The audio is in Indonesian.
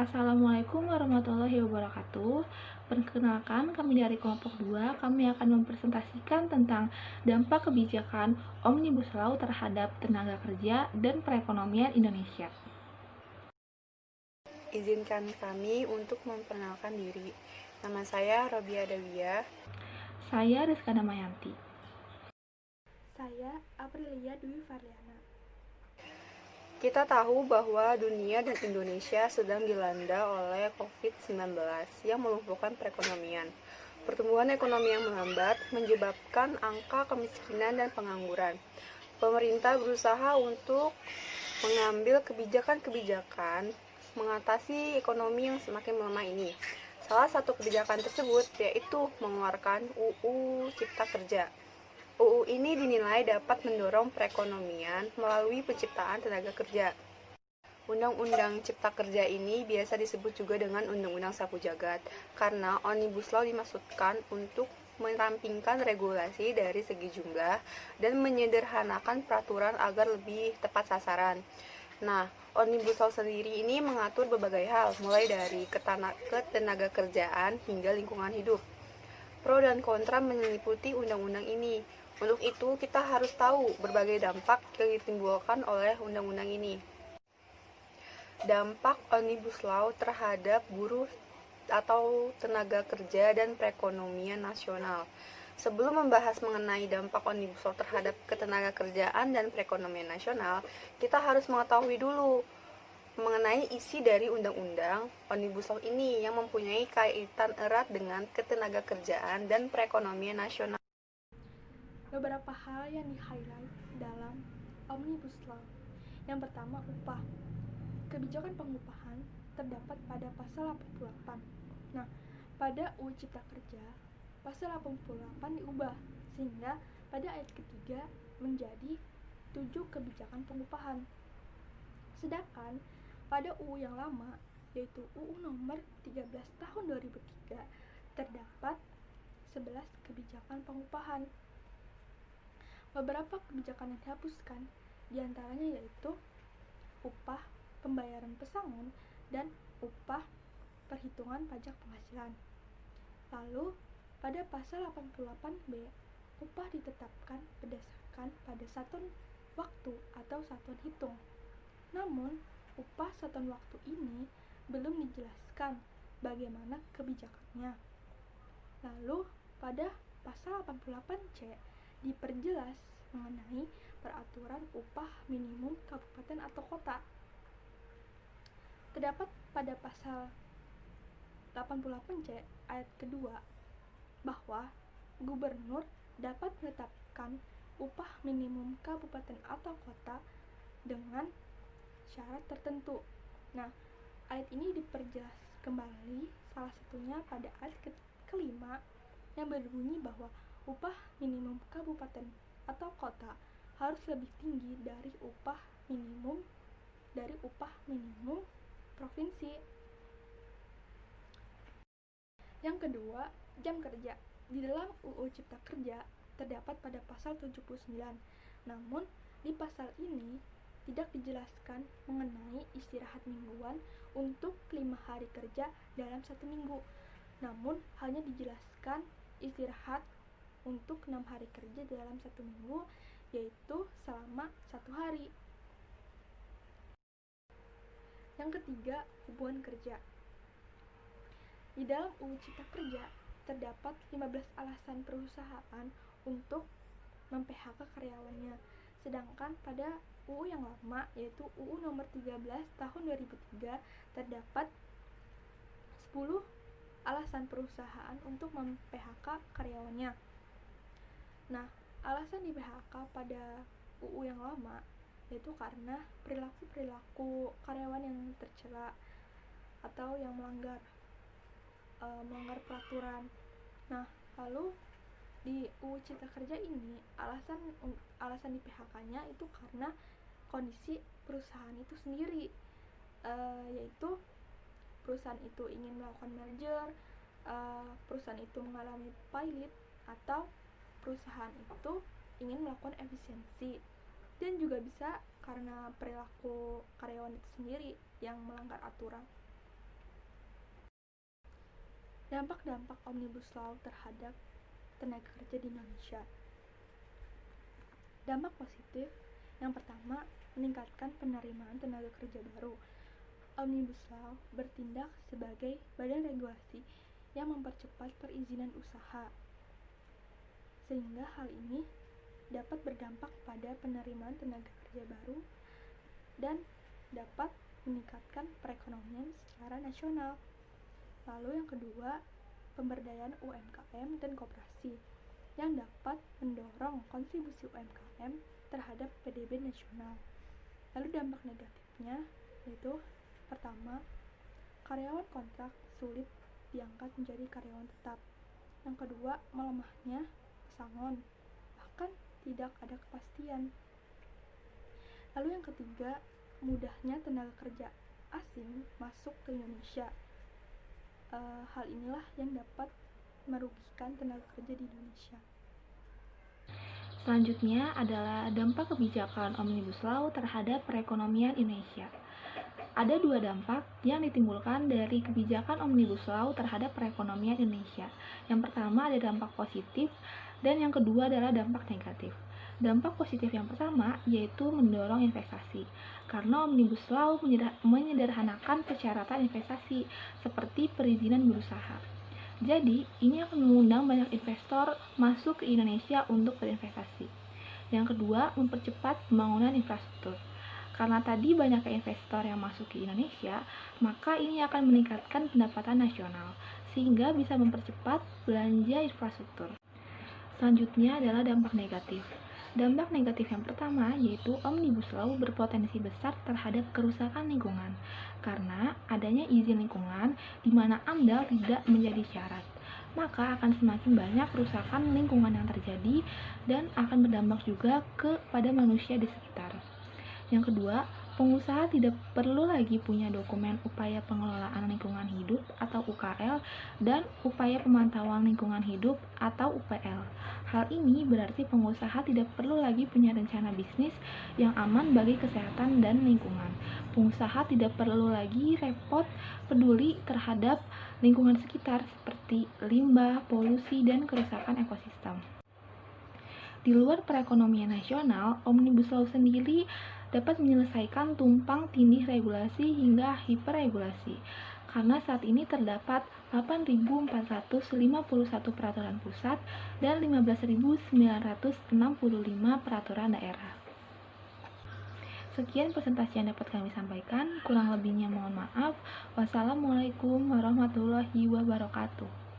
Assalamualaikum warahmatullahi wabarakatuh. Perkenalkan, kami dari kelompok 2, kami akan mempresentasikan tentang dampak kebijakan Omnibus Law terhadap tenaga kerja dan perekonomian Indonesia. Izinkan kami untuk memperkenalkan diri. Nama saya Robia Dawiyah. Saya Rizka Damayanti. Saya Aprilia Dwi Farliana. Kita tahu bahwa dunia dan Indonesia sedang dilanda oleh COVID-19 yang melumpuhkan perekonomian. Pertumbuhan ekonomi yang melambat menyebabkan angka kemiskinan dan pengangguran. Pemerintah berusaha untuk mengambil kebijakan-kebijakan mengatasi ekonomi yang semakin melemah ini. Salah satu kebijakan tersebut yaitu mengeluarkan UU Cipta Kerja. UU ini dinilai dapat mendorong perekonomian melalui penciptaan tenaga kerja. Undang-Undang Cipta Kerja ini biasa disebut juga dengan Undang-Undang Sapu Jagat, karena Omnibus Law dimaksudkan untuk merampingkan regulasi dari segi jumlah dan menyederhanakan peraturan agar lebih tepat sasaran. Nah, Omnibus Law sendiri ini mengatur berbagai hal, mulai dari ketenaga kerjaan hingga lingkungan hidup. Pro dan kontra meliputi undang-undang ini. Untuk itu, kita harus tahu berbagai dampak yang ditimbulkan oleh undang-undang ini. Dampak Omnibus Law terhadap buruh atau tenaga kerja dan perekonomian nasional. Sebelum membahas mengenai dampak Omnibus Law terhadap ketenagakerjaan dan perekonomian nasional, kita harus mengetahui dulu mengenai isi dari undang-undang Omnibus Law ini yang mempunyai kaitan erat dengan ketenagakerjaan dan perekonomian nasional. Beberapa hal yang di-highlight dalam Omnibus Law. Yang pertama, upah. Kebijakan pengupahan terdapat pada pasal 88. Nah, pada UU Cipta Kerja, pasal 88 diubah sehingga pada ayat ketiga menjadi 7 kebijakan pengupahan. Sedangkan pada UU yang lama, yaitu UU nomor 13 tahun 2003, terdapat 11 kebijakan pengupahan. Beberapa kebijakan yang dihapuskan diantaranya yaitu upah pembayaran pesangon dan upah perhitungan pajak penghasilan. Lalu, pada pasal 88B, upah ditetapkan berdasarkan pada satuan waktu atau satuan hitung. Namun, upah satuan waktu ini belum dijelaskan bagaimana kebijakannya. Lalu, pada pasal 88C diperjelas mengenai peraturan upah minimum kabupaten atau kota. Terdapat pada pasal 88C ayat kedua bahwa gubernur dapat menetapkan upah minimum kabupaten atau kota dengan syarat tertentu. Nah, ayat ini diperjelas kembali salah satunya pada ayat kelima yang berbunyi bahwa upah minimum kabupaten atau kota harus lebih tinggi dari upah minimum provinsi. Yang kedua, jam kerja. Di dalam UU Cipta Kerja terdapat pada pasal 79. Namun, di pasal ini tidak dijelaskan mengenai istirahat mingguan untuk 5 hari kerja dalam 1 minggu. Namun, hanya dijelaskan istirahat untuk 6 hari kerja dalam 1 minggu, yaitu selama 1 hari. Yang ketiga, hubungan kerja. Di dalam UU Cipta Kerja terdapat 15 alasan perusahaan untuk mem-PHK karyawannya. Sedangkan pada UU yang lama, yaitu UU nomor 13 tahun 2003, terdapat 10 alasan perusahaan untuk mem-PHK karyawannya. Nah, alasan di PHK pada UU yang lama yaitu karena perilaku karyawan yang tercela atau yang melanggar peraturan. Nah, lalu di UU Cipta Kerja ini alasan di PHK-nya itu karena kondisi perusahaan itu sendiri, yaitu perusahaan itu ingin melakukan merger, perusahaan itu mengalami pilot, atau perusahaan itu ingin melakukan efisiensi, dan juga bisa karena perilaku karyawan itu sendiri yang melanggar aturan. Dampak-dampak Omnibus Law terhadap tenaga kerja di Indonesia. Dampak positif yang pertama, meningkatkan penerimaan tenaga kerja baru. Omnibus Law bertindak sebagai badan regulasi yang mempercepat perizinan usaha, sehingga hal ini dapat berdampak pada penerimaan tenaga kerja baru dan dapat meningkatkan perekonomian secara nasional. Lalu yang kedua, pemberdayaan UMKM dan koperasi yang dapat mendorong kontribusi UMKM terhadap PDB nasional. Lalu dampak negatifnya yaitu pertama, karyawan kontrak sulit diangkat menjadi karyawan tetap. Yang kedua, melemahnya pesangon, bahkan tidak ada kepastian. Lalu yang ketiga, mudahnya tenaga kerja asing masuk ke Indonesia. Hal inilah yang dapat merugikan tenaga kerja di Indonesia. Selanjutnya adalah dampak kebijakan Omnibus Law terhadap perekonomian Indonesia. Ada dua dampak yang ditimbulkan dari kebijakan Omnibus Law terhadap perekonomian Indonesia. Yang pertama ada dampak positif dan yang kedua adalah dampak negatif. Dampak positif yang pertama yaitu mendorong investasi, karena Omnibus Law menyederhanakan persyaratan investasi seperti perizinan berusaha. Jadi, ini akan mengundang banyak investor masuk ke Indonesia untuk berinvestasi. Yang kedua, mempercepat pembangunan infrastruktur. Karena tadi banyak investor yang masuk ke Indonesia, maka ini akan meningkatkan pendapatan nasional, sehingga bisa mempercepat belanja infrastruktur. Selanjutnya adalah dampak negatif. Dampak negatif yang pertama yaitu Omnibus Law berpotensi besar terhadap kerusakan lingkungan, karena adanya izin lingkungan di mana AMDAL tidak menjadi syarat. Maka akan semakin banyak kerusakan lingkungan yang terjadi dan akan berdampak juga kepada manusia di sekitar. Yang kedua, pengusaha tidak perlu lagi punya dokumen upaya pengelolaan lingkungan hidup atau UKL dan upaya pemantauan lingkungan hidup atau UPL. Hal ini berarti pengusaha tidak perlu lagi punya rencana bisnis yang aman bagi kesehatan dan lingkungan. Pengusaha tidak perlu lagi repot peduli terhadap lingkungan sekitar seperti limbah, polusi, dan kerusakan ekosistem. Di luar perekonomian nasional, Omnibus Law sendiri dapat menyelesaikan tumpang tindih regulasi hingga hiperregulasi, karena saat ini terdapat 8.451 peraturan pusat dan 15.965 peraturan daerah. Sekian presentasi yang dapat kami sampaikan, kurang lebihnya mohon maaf. Wassalamualaikum warahmatullahi wabarakatuh.